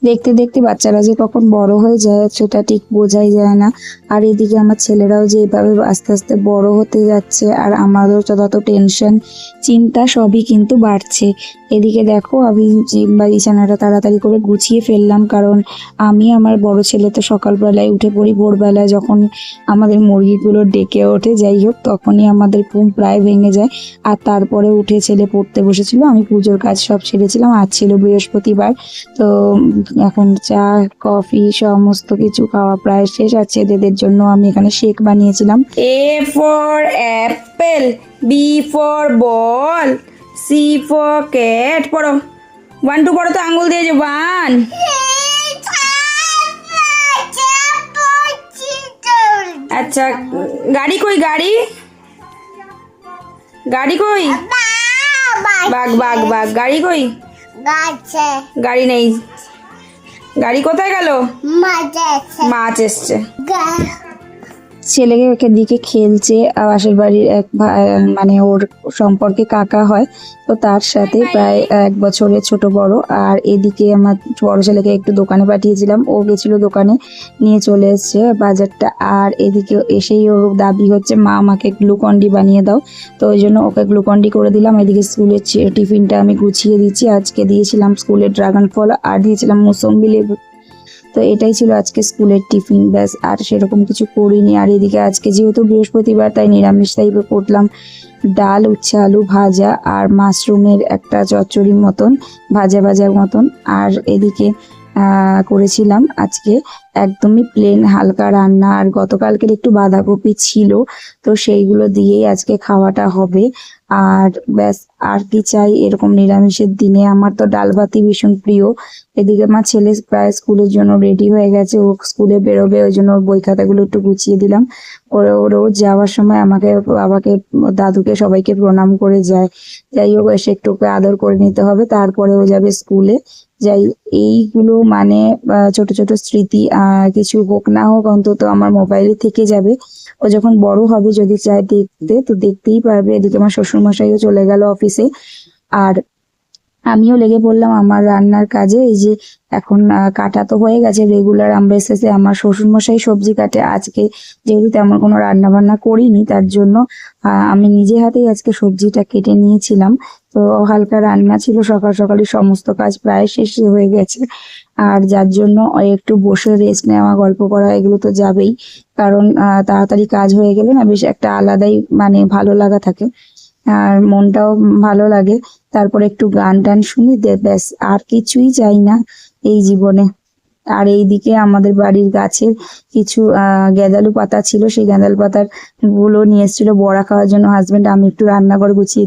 দেখতে দেখতে বাচ্চারা যে কখন বড় হয়ে যায় সেটা ঠিক বোঝাই যায় না। আর এদিকে আমার ছেলেরাও যে এভাবে আস্তে আস্তে বড় হতে যাচ্ছে, আর আমারও তত টেনশন চিন্তা সবই কিন্তু বাড়ছে। এদিকে দেখো আমি বিছানাটা তাড়াতাড়ি করে গুছিয়ে ফেললাম, কারণ আমি আমার বড় ছেলে তো সকালবেলায় উঠে পড়ি, ভোরবেলায় যখন আমাদের মুরগিগুলো ডেকে ওঠে যাই হোক তখনই আমাদের ঘুম প্রায় ভেঙে যায়। আর তারপরে উঠে ছেলে পড়তে বসেছিল, আমি পুজোর কাজ সব সেরেছিলাম, আজ ছিল বৃহস্পতিবার। তো এখন চা কফি সমস্ত কিছু খাওয়া প্রায় শেষ। আর ছেলেদের জন্য আমি এখানে শেক বানিয়েছিলাম। A for apple, B for ball, C for cat. পড়ো 1 2 পড়ো তো, আঙ্গুল দিয়ে যে 1। আচ্ছা গাড়ি কই, গাড়ি গাড়ি কই, বাঘ বাঘ বাঘ, গাড়ি কই, গাড়ি নেই, গাড়ি কোথায় গেল, মাছ এসছে। ছেলেকে দিকে খেলছে, পাশের বাড়ির এক মানে ওর সম্পর্কে কাকা হয়, তো তার সাথে প্রায় 1 বছরের ছোট বড়। আর এদিকে আমার বড় ছেলেকে একটু দোকানে পাঠিয়েছিলাম, ও গেছিল দোকানে, নিয়ে চলে এসছে বাজারটা। আর এদিকে এসেই ওর দাবি হচ্ছে মা আমাকে গ্লুকন্ডি বানিয়ে দাও, তো ওই জন্য ওকে গ্লুকন্ডি করে দিলাম। এদিকে স্কুলের টিফিনটা আমি গুছিয়ে দিচ্ছি। আজকে দিয়েছিলাম স্কুলের ড্রাগন ফল আর দিয়েছিলাম মৌসম্বি লেবু। তো এটাই ছিল আজকে স্কুলের টিফিন, ব্যাস আর সেরকম কিছু করিনি। আর এদিকে আজকে যেহেতু বৃহস্পতিবার তাই নিরামিষ টাইপের করলাম, ডাল, উচ্ছে আলু ভাজা আর মাশরুমের একটা চচ্চড়ি মতন ভাজা ভাজার মতন। আর এদিকে করেছিলাম আজকে একদমই প্লেন হালকা রান্না, আর গতকালকের একটু বাঁধাকপি ছিল, তো সেইগুলো দিয়েই আজকে খাওয়াটা হবে। আর ব্যাস আর কি চাই এরকম নিরামিষের দিনে। আমার তো ডাল ভাতই ভীষণ প্রিয়। এদিকে আমার ছেলে প্রায় স্কুলের জন্য রেডি হয়ে গেছে, ও স্কুলে বেরোবে, ওই জন্য ওর বই খাতাগুলো একটু গুছিয়ে দিলাম। ওরা রোজ যাওয়ার সময় আমাকে, বাবাকে, দাদুকে সবাইকে প্রণাম করে যায়। যাই হোক এসে একটু ওকে আদর করে নিতে হবে, তারপরে ও যাবে স্কুলে। যাই এইগুলো মানে ছোট ছোট স্মৃতি, কিছু হোক না হোক অন্তত আমার মোবাইলে থেকে যাবে। ও যখন বড় হবে যদি চায় দেখতে তো দেখতেই পারবে। এদিকে আমার শ্বশুর মশাইও চলে গেল অফিসে, আর আমিও লেগে পড়লাম আমার রান্নার কাজে। এই যে এখন কাটা তো হয়ে গেছে রেগুলার আমরা এসেছে, আমার শ্বশুরমশাই সবজি কাটে। আজকে যেহেতু তেমন কোনো রান্না বান্না করিনি তার জন্য আমি নিজে হাতেই আজকে সবজিটা কেটে নিয়েছিলাম। তো হালকা রান্না ছিল, সকাল সকালই সমস্ত কাজ প্রায় শেষ হয়ে গেছে। আর যার জন্য একটু বসে রেস্ট নেওয়া, গল্প করা এগুলো তো যাবেই, কারণ তাড়াতাড়ি কাজ হয়ে গেলে না বেশ একটা আলাদাই মানে ভালো লাগা থাকে, আর মনটাও ভালো লাগে। তারপরে একটু গান টান শুনি, ব্যাস আর কিছুই চাই না এই জীবনে। আর এইদিকে আমাদের বাড়ির গাছের কিছু গেঁদালু পাতা ছিল, সেই গেঁদালু পাতার গুলো নিয়ে এসেছিল বড়া খাওয়ার জন্য হাজবেন্ড। আমি একটু রান্নাঘর গুছিয়ে